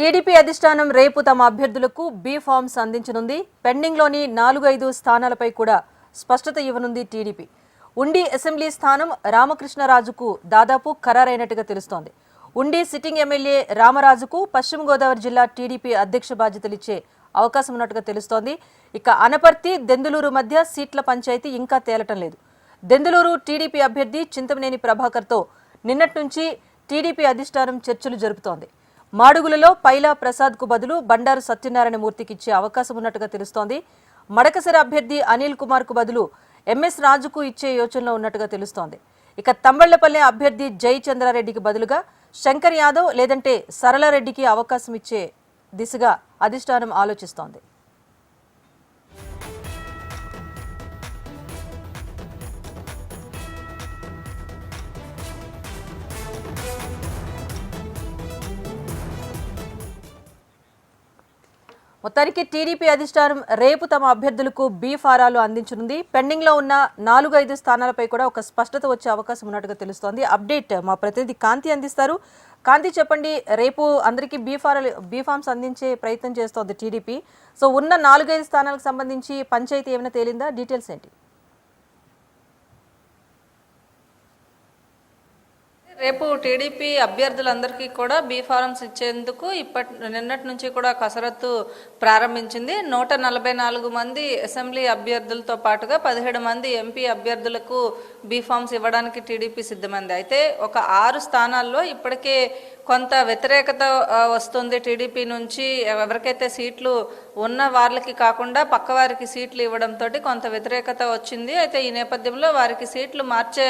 TDP అధిష్టానం రేపు తమ అభ్యర్థులకు బి ఫార్మ్స్ అందించనుంది. పెండింగ్లోని 4-5 స్థానాలపై కూడా స్పష్టత ఇవ్వనుంది టీడీపీ. ఉండి అసెంబ్లీ స్థానం రామకృష్ణరాజుకు దాదాపు ఖరారైనట్టుగా తెలుస్తోంది. ఉండి సిట్టింగ్ ఎమ్మెల్యే రామరాజుకు పశ్చిమ గోదావరి జిల్లా టీడీపీ అధ్యక్ష బాధ్యతలు ఇచ్చే అవకాశం ఉన్నట్టుగా తెలుస్తోంది. ఇక అనపర్తి, దెందులూరు మధ్య సీట్ల పంచాయతీ ఇంకా తేలటం లేదు. దెందులూరు టీడీపీ అభ్యర్థి చింతమనేని ప్రభాకర్తో నిన్నటి నుంచి టీడీపీ అధిష్టానం చర్చలు జరుపుతోంది. మాడుగులలో పైలా ప్రసాద్కు బదులు బండారు సత్యనారాయణ మూర్తికి ఇచ్చే అవకాశం ఉన్నట్టుగా తెలుస్తోంది. మడకసిర అభ్యర్థి అనిల్ కుమార్కు బదులు ఎంఎస్ రాజుకు ఇచ్చే యోచనలో ఉన్నట్టుగా తెలుస్తోంది. ఇక తంబళ్లపల్లె అభ్యర్థి జై చంద్రారెడ్డికి బదులుగా శంకర్ యాదవ్ లేదంటే సరళారెడ్డికి అవకాశం ఇచ్చే దిశగా అధిష్టానం ఆలోచిస్తోంది. మొత్తానికి టీడీపీ అధిష్టానం రేపు తమ అభ్యర్థులకు బి ఫారాలు అందించనుంది. పెండింగ్ లో ఉన్న 4-5 స్థానాలపై కూడా ఒక స్పష్టత వచ్చే అవకాశం ఉన్నట్టుగా తెలుస్తోంది. అప్డేట్ మా ప్రతినిధి కాంతి అందిస్తారు. కాంతి, చెప్పండి, రేపు అందరికీ బి ఫార్మ్స్ అందించే ప్రయత్నం చేస్తోంది టీడీపీ. సో ఉన్న 4-5 స్థానాలకు సంబంధించి పంచాయతీ ఏమైనా తేలిందా? డీటెయిల్స్ ఏంటి? రేపు టీడీపీ అభ్యర్థులందరికీ కూడా బి ఫారమ్స్ ఇచ్చేందుకు నిన్నటి నుంచి కూడా కసరత్తు ప్రారంభించింది. 144 మంది అసెంబ్లీ అభ్యర్థులతో పాటుగా 17 మంది ఎంపీ అభ్యర్థులకు బి ఫార్మ్స్ ఇవ్వడానికి టీడీపీ సిద్ధమైంది. అయితే ఒక 6 స్థానాల్లో ఇప్పటికే కొంత వ్యతిరేకత వస్తుంది. టీడీపీ నుంచి ఎవరికైతే సీట్లు ఉన్న వాళ్ళకి కాకుండా పక్క వారికి సీట్లు ఇవ్వడంతో కొంత వ్యతిరేకత వచ్చింది. అయితే ఈ నేపథ్యంలో వారికి సీట్లు మార్చే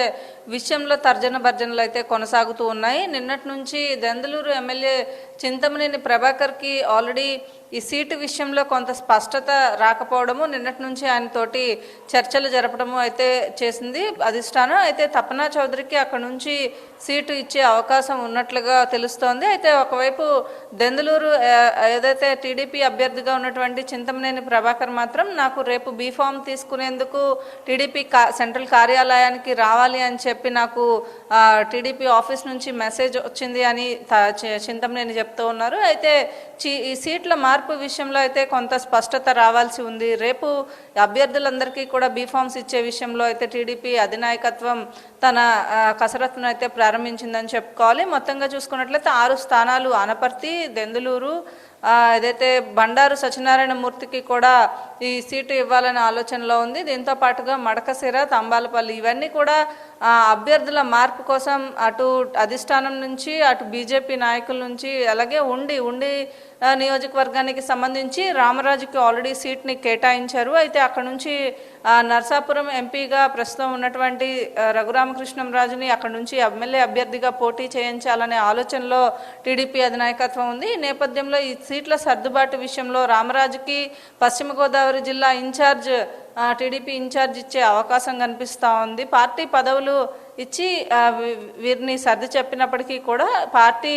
విషయంలో తర్జన భర్జనలు అయితే కొనసాగుతూ ఉన్నాయి. నిన్నటి నుంచి దెందులూరు ఎమ్మెల్యే చింతమనేని ప్రభాకర్కి ఆల్రెడీ ఈ సీటు విషయంలో కొంత స్పష్టత రాకపోవడము, నిన్నటి నుంచి ఆయనతోటి చర్చలు జరపడము అయితే చేసింది అధిష్టానం. అయితే తపనా చౌదరికి అక్కడ నుంచి సీటు ఇచ్చే అవకాశం ఉన్నట్లుగా తెలుస్తోంది. అయితే ఒకవైపు దెందులూరు ఏదైతే టీడీపీ అభ్యర్థిగా ఉన్నటువంటి చింతమనేని ప్రభాకర్ మాత్రం నాకు రేపు బీ ఫామ్ తీసుకునేందుకు టీడీపీ సెంట్రల్ కార్యాలయానికి రావాలి అని చెప్పి నాకు టీడీపీ ఆఫీస్ నుంచి మెసేజ్ వచ్చింది అని చింతమనేని చెప్తూ ఉన్నారు. అయితే ఈ సీట్ల మార్పు విషయంలో అయితే కొంత స్పష్టత రావాల్సి ఉంది. రేపు అభ్యర్థులందరికీ కూడా బీ ఫార్మ్స్ ఇచ్చే విషయంలో అయితే టీడీపీ అధినాయకత్వం తన కసరత్తును అయితే ప్రారంభించిందని చెప్పుకోవాలి. మొత్తంగా చూసుకున్నట్లయితే 6 స్థానాలు అనపర్తి, దెందులూరు, ఏదైతే బండారు సత్యనారాయణ మూర్తికి కూడా ఈ సీటు ఇవ్వాలనే ఆలోచనలో ఉంది. దీంతో పాటుగా మడకసిర, తంబాలపల్లి ఇవన్నీ కూడా అభ్యర్థుల మార్పు కోసం అటు అధిష్టానం నుంచి అటు బీజేపీ నాయకుల నుంచి అలాగే ఉండి నియోజకవర్గానికి సంబంధించి రామరాజుకి ఆల్రెడీ సీట్ని కేటాయించారు. అయితే అక్కడ నుంచి నర్సాపురం ఎంపీగా ప్రస్తుతం ఉన్నటువంటి రఘురామకృష్ణంరాజుని అక్కడ నుంచి ఎమ్మెల్యే అభ్యర్థిగా పోటీ చేయించాలనే ఆలోచనలో టీడీపీ అధినాయకత్వం ఉంది. ఈ నేపథ్యంలో ఈ సీట్ల సర్దుబాటు విషయంలో రామరాజుకి పశ్చిమ గోదావరి జిల్లా ఇన్ఛార్జ్ టీడీపీ ఇన్ఛార్జ్ ఇచ్చే అవకాశం కనిపిస్తూ ఉంది. పార్టీ పదవులు ఇచ్చి వీరిని సర్ది చెప్పినప్పటికీ కూడా పార్టీ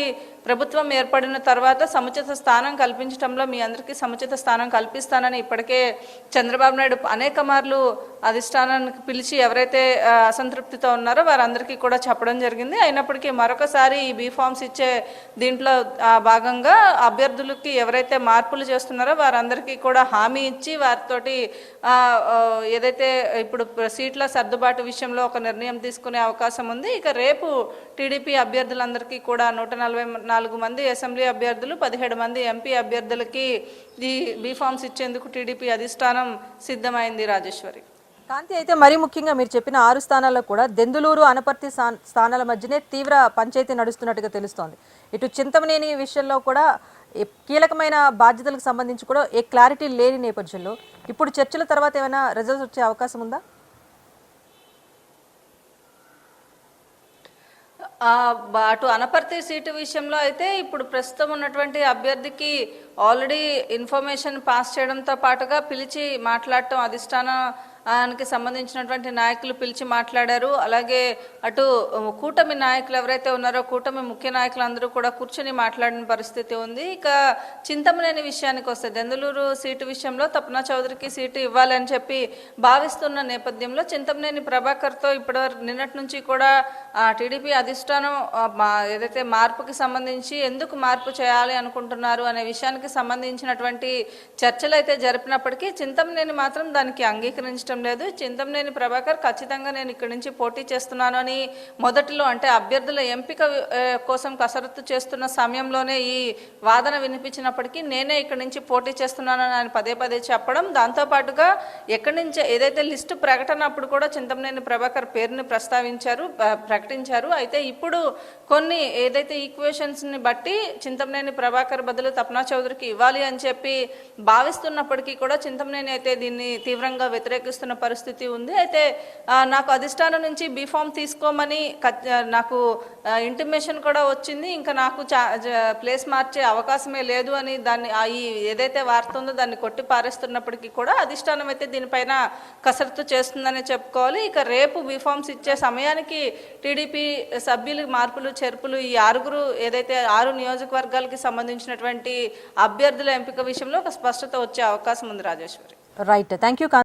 ప్రభుత్వం ఏర్పడిన తర్వాత సముచిత స్థానం కల్పించడంలో మీ అందరికీ సముచిత స్థానం కల్పిస్తానని ఇప్పటికే చంద్రబాబు నాయుడు అనేక మార్లు అధిష్టానానికి పిలిచి ఎవరైతే అసంతృప్తితో ఉన్నారో వారందరికీ కూడా చెప్పడం జరిగింది. అయినప్పటికీ మరొకసారి ఈ బీ ఫార్మ్స్ ఇచ్చే దీంట్లో భాగంగా అభ్యర్థులకి ఎవరైతే మార్పులు చేస్తున్నారో వారందరికీ కూడా హామీ ఇచ్చి వారితోటి ఏదైతే ఇప్పుడు సీట్ల సర్దుబాటు విషయంలో ఒక నిర్ణయం తీసుకునే అవకాశం ఉంది. ఇక రేపు టీడీపీ అభ్యర్థులందరికీ కూడా 144 మంది అసెంబ్లీ అభ్యర్థులు, 17 మంది ఎంపీ అభ్యర్థులకి ఈ బీ ఫార్మ్స్ ఇచ్చేందుకు టీడీపీ అధిష్టానం సిద్ధమైంది. రాజేశ్వరి. కాంతి, అయితే మరీ ముఖ్యంగా మీరు చెప్పిన 6 స్థానాల్లో కూడా దెందులూరు, అనపర్తి స్థానాల మధ్యనే తీవ్ర పంచాయతీ నడుస్తున్నట్టుగా తెలుస్తోంది. ఇటు చింతమనేని విషయంలో కూడా కీలకమైన బాధ్యతలకు సంబంధించి కూడా ఏ క్లారిటీ లేని నేపథ్యంలో ఇప్పుడు చర్చల తర్వాత ఏమైనా రిజల్ట్స్ వచ్చే అవకాశం ఉందా? అటు అనపర్తి సీటు విషయంలో అయితే ఇప్పుడు ప్రస్తుతం ఉన్నటువంటి అభ్యర్థికి ఆల్రెడీ ఇన్ఫర్మేషన్ పాస్ చేయడంతో పాటుగా పిలిచి మాట్లాడటం అధిష్టానం ఆయనకి సంబంధించినటువంటి నాయకులు పిలిచి మాట్లాడారు. అలాగే అటు కూటమి నాయకులు ఎవరైతే ఉన్నారో కూటమి ముఖ్య నాయకులు అందరూ కూడా కూర్చొని మాట్లాడిన పరిస్థితి ఉంది. ఇక చింతమనేని విషయానికి వస్తే దెందులూరు సీటు విషయంలో తపనా చౌదరికి సీటు ఇవ్వాలని చెప్పి భావిస్తున్న నేపథ్యంలో చింతమనేని ప్రభాకర్తో ఇప్పటివరకు నిన్నటి నుంచి కూడా టీడీపీ అధిష్టానం ఏదైతే మార్పుకి సంబంధించి ఎందుకు మార్పు చేయాలి అనుకుంటున్నారు అనే విషయానికి సంబంధించినటువంటి చర్చలు అయితే జరిపినప్పటికీ చింతమనేని మాత్రం దానికి అంగీకరించడం లేదు. చింతమనేని ప్రభాకర్ ఖచ్చితంగా నేను ఇక్కడి నుంచి పోటీ చేస్తున్నాను అని మొదటిలో అంటే అభ్యర్థుల ఎంపిక కోసం కసరత్తు చేస్తున్న సమయంలోనే ఈ వాదన వినిపించినప్పటికీ నేనే ఇక్కడి నుంచి పోటీ చేస్తున్నానని ఆయన పదే పదే చెప్పడం, దాంతోపాటుగా ఎక్కడి నుంచి ఏదైతే లిస్టు ప్రకటన అప్పుడు కూడా చింతమనేని ప్రభాకర్ పేరుని ప్రకటించారు. అయితే ఇప్పుడు కొన్ని ఏదైతే ఈక్వేషన్స్ని బట్టి చింతమనేని ప్రభాకర్ బదులు తపనా చౌదరికి ఇవ్వాలి అని చెప్పి భావిస్తున్నప్పటికీ కూడా చింతమనేని అయితే దీన్ని తీవ్రంగా వ్యతిరేకిస్తున్న పరిస్థితి ఉంది. అయితే నాకు అధిష్టానం నుంచి బీఫామ్ తీసుకోమని నాకు ఇంటిమేషన్ కూడా వచ్చింది. ఇంకా నాకు ప్లేస్ మార్చే అవకాశమే లేదు అని దాన్ని ఈ ఏదైతే వార్త ఉందో దాన్ని కొట్టి పారేస్తున్నప్పటికీ కూడా అధిష్టానం అయితే దీనిపైన కసరత్తు చేస్తుందని చెప్పుకోవాలి. ఇక రేపు బీఫామ్స్ ఇచ్చే సమయానికి టీడీపీ సభ్యులు మార్పులు చేర్పులు ఈ 6 ఏదైతే 6 నియోజకవర్గాలకి సంబంధించినటువంటి అభ్యర్థుల ఎంపిక విషయంలో ఒక స్పష్టత వచ్చే అవకాశం ఉంది రాజేశ్వరి. Right, thank you.